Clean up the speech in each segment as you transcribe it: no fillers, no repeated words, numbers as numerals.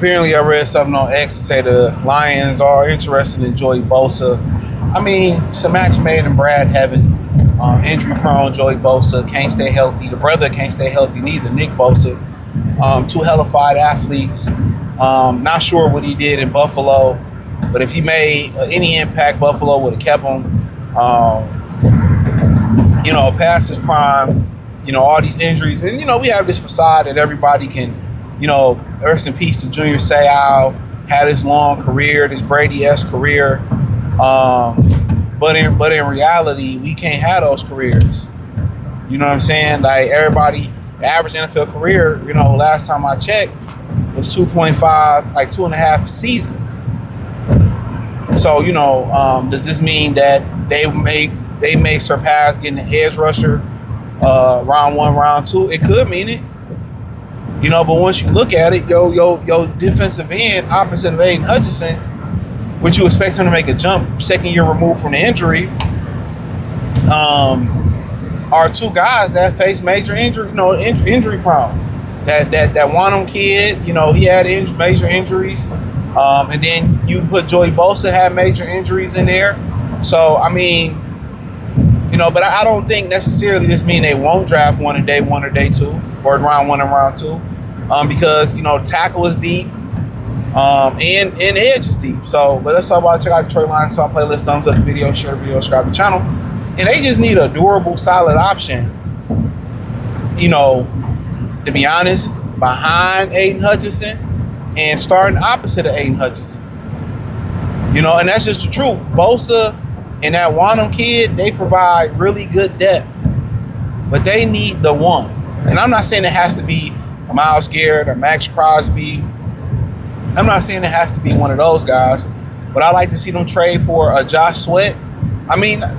Apparently, I read something on X to say the Lions are interested in Joey Bosa. I mean, it's a match made in Brad heaven. Injury prone Joey Bosa can't stay healthy. The brother can't stay healthy neither, Nick Bosa. Two hellified athletes. Not sure what he did in Buffalo, but if he made any impact, Buffalo would have kept him. Past his prime. All these injuries, and we have this facade that everybody can. Rest in peace to Junior Seau, had this long career, this Brady-esque career. But in reality, we can't have those careers. You know what I'm saying? Like everybody, the average NFL career, last time I checked, was 2.5, like 2.5 seasons. So, does this mean that they may surpass getting an edge rusher round 1, round 2? It could mean it. But once you look at it, your defensive end, opposite of Aiden Hutchinson, which you expect him to make a jump, second year removed from the injury, are two guys that face major injury, injury prone. That Wanham kid, he had major injuries, and then you put Joey Bosa had major injuries in there. So I mean, but I don't think necessarily this means they won't draft one in day 1 or day 2 or round 1 and round 2. Because the tackle is deep, and edge is deep. So, but let's talk about check out Detroit Lions Talk playlist. Thumbs up the video, share the video, subscribe to the channel, and they just need a durable, solid option. To be honest, behind Aiden Hutchinson and starting opposite of Aiden Hutchinson. And that's just the truth. Bosa and that Wanham kid, they provide really good depth, but they need the one. And I'm not saying it has to be Myles Garrett or Max Crosby. I'm not saying it has to be one of those guys, but I like to see them trade for a Josh Sweat. I don't know.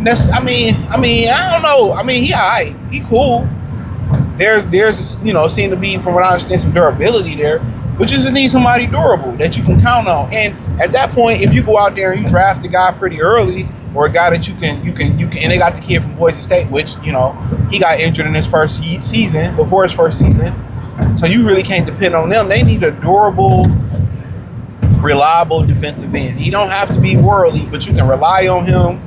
I mean, he all right. He cool. There's seem to be, from what I understand, some durability there, but you just need somebody durable that you can count on. And at that point, if you go out there and you draft a guy pretty early, or a guy that you can, and they got the kid from Boise State, which he got injured in his first season, before his first season. So you really can't depend on them. They need a durable, reliable defensive end. He don't have to be worldly, but you can rely on him.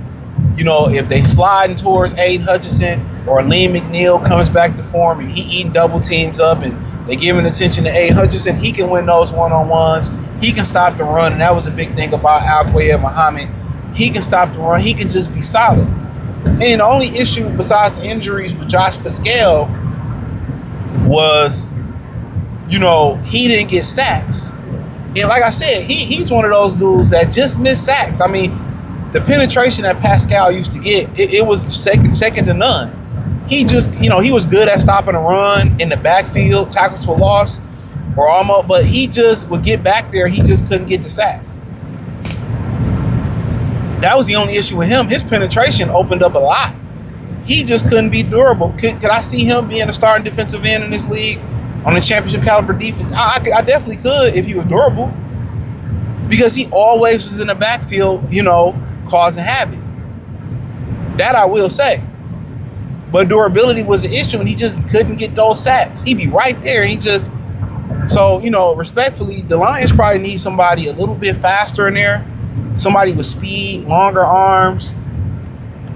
If they sliding towards Aiden Hutchinson or Liam McNeil comes back to form and he eating double teams up and they giving attention to Aiden Hutchinson, he can win those one-on-ones. He can stop the run, and that was a big thing about Al-Quaid Muhammad. He can stop the run. He can just be solid. And the only issue besides the injuries with Josh Pascal was, he didn't get sacks. And like I said, he's one of those dudes that just miss sacks. I mean, the penetration that Pascal used to get, it was second to none. He just, he was good at stopping a run in the backfield, tackle to a loss, or almost, but he just would get back there. He just couldn't get the sack. That was the only issue with him. His penetration opened up a lot. He just couldn't be durable. Could I see him being a starting defensive end in this league on a championship caliber defense? I definitely could if he was durable, because he always was in the backfield, causing havoc. That I will say. But durability was an issue, and he just couldn't get those sacks. He'd be right there. Respectfully, the Lions probably need somebody a little bit faster in there. Somebody with speed, longer arms,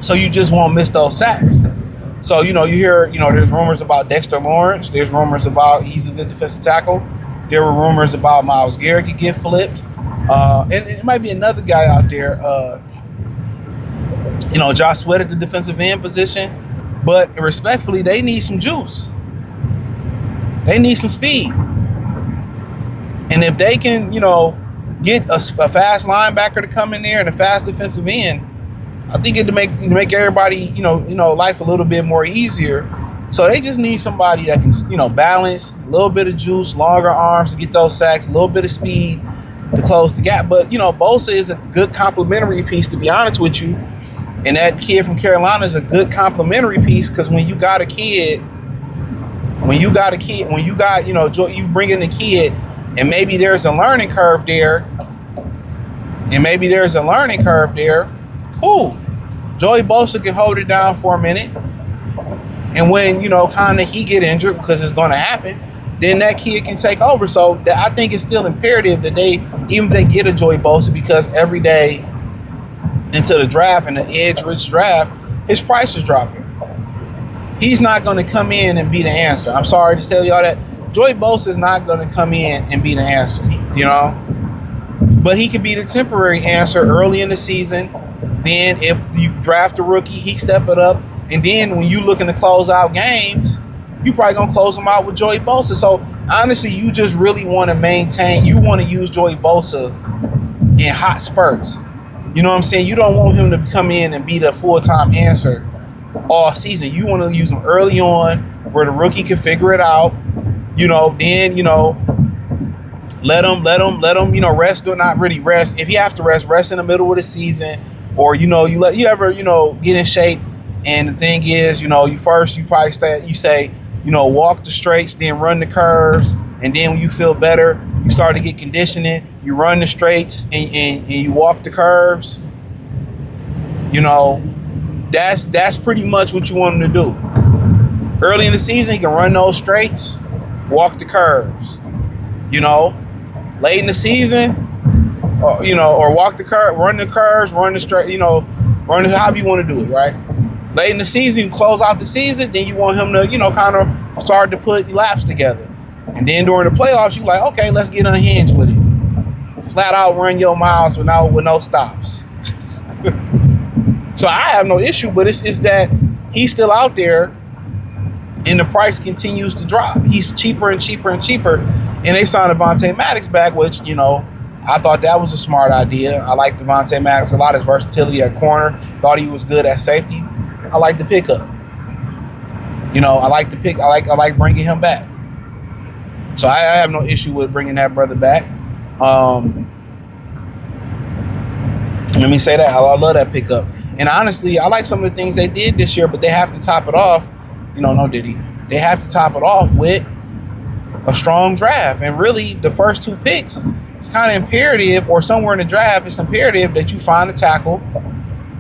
so you just won't miss those sacks. So, you hear, there's rumors about Dexter Lawrence. There's rumors about he's a good defensive tackle. There were rumors about Myles Garrett could get flipped. And it might be another guy out there, Josh Sweat at the defensive end position. But respectfully, they need some juice. They need some speed. And if they can, get a fast linebacker to come in there and a fast defensive end, I think it'd make everybody, life a little bit more easier. So they just need somebody that can, balance, a little bit of juice, longer arms to get those sacks, a little bit of speed to close the gap. But, Bosa is a good complementary piece, to be honest with you. And that kid from Carolina is a good complementary piece, because when you got, you bring in the kid, and maybe there's a learning curve there, cool. Joey Bosa can hold it down for a minute. And when, kind of he get injured, because it's going to happen, then that kid can take over. So I think it's still imperative that even if they get a Joey Bosa, because every day into the draft and the edge-rich draft, his price is dropping. He's not going to come in and be the answer. I'm sorry to tell y'all that. Joey Bosa is not going to come in and be the answer, But he could be the temporary answer early in the season. Then if you draft a rookie, he step it up. And then when you looking to close out games, you probably going to close them out with Joey Bosa. So honestly, you just really want to use Joey Bosa in hot spurts. You know what I'm saying? You don't want him to come in and be the full-time answer all season. You want to use him early on where the rookie can figure it out. Then, let him, rest or not really rest. If you have to rest in the middle of the season, or, you get in shape. And the thing is, you probably say, walk the straights, then run the curves. And then when you feel better, you start to get conditioning, you run the straights and you walk the curves. That's pretty much what you want him to do. Early in the season, he can run those straights, walk the curves. Late in the season, or walk the curve, run the curves, run the straight, run it however you want to do it, right? Late in the season, you close out the season, then you want him to, kind of start to put laps together. And then during the playoffs, you like, okay, let's get unhinged with it. Flat out run your miles with no stops. So I have no issue, but it's that he's still out there and the price continues to drop. He's cheaper and cheaper and cheaper. And they signed Devontae Maddox back, which, I thought that was a smart idea. I like Devontae Maddox a lot, his versatility at corner. Thought he was good at safety. I like the pickup. I like bringing him back. So I have no issue with bringing that brother back. Let me say that. I love that pickup. And honestly, I like some of the things they did this year, but they have to top it off. No Diddy. They have to top it off with a strong draft. And really, the first two picks, it's kind of imperative, or somewhere in the draft, it's imperative that you find a tackle.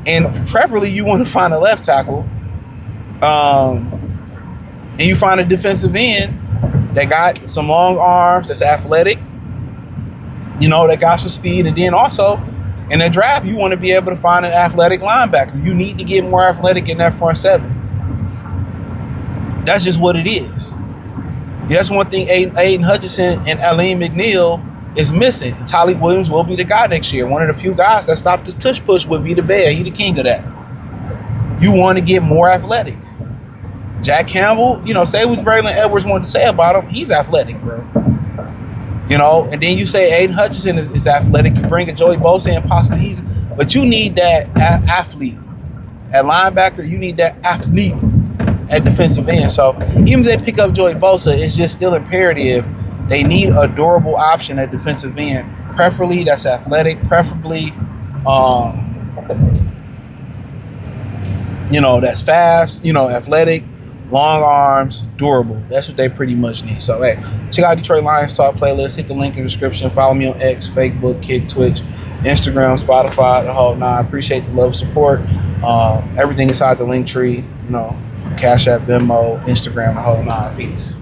And preferably, you want to find a left tackle. And you find a defensive end that got some long arms, that's athletic, that got some speed. And then also, in the draft, you want to be able to find an athletic linebacker. You need to get more athletic in that front seven. That's just what it is. That's one thing Aiden Hutchinson and Aleem McNeil is missing. And Tyleik Williams will be the guy next year. One of the few guys that stopped the tush push with Vita Vea. He the king of that. You want to get more athletic. Jack Campbell, say what Braylon Edwards wanted to say about him. He's athletic, bro. And then you say Aiden Hutchinson is athletic. You bring a Joey Bosa in, possibly but you need that athlete. At linebacker, you need that athlete at defensive end. So even if they pick up Joey Bosa, it's just still imperative. They need a durable option at defensive end. Preferably that's athletic. Preferably, that's fast, athletic, long arms, durable. That's what they pretty much need. So, hey, check out Detroit Lions Talk playlist. Hit the link in the description. Follow me on X, Facebook, Kick, Twitch, Instagram, Spotify, the whole nine. Appreciate the love, support. Everything inside the link tree, Cash App, Venmo, Instagram, the whole nine. Peace.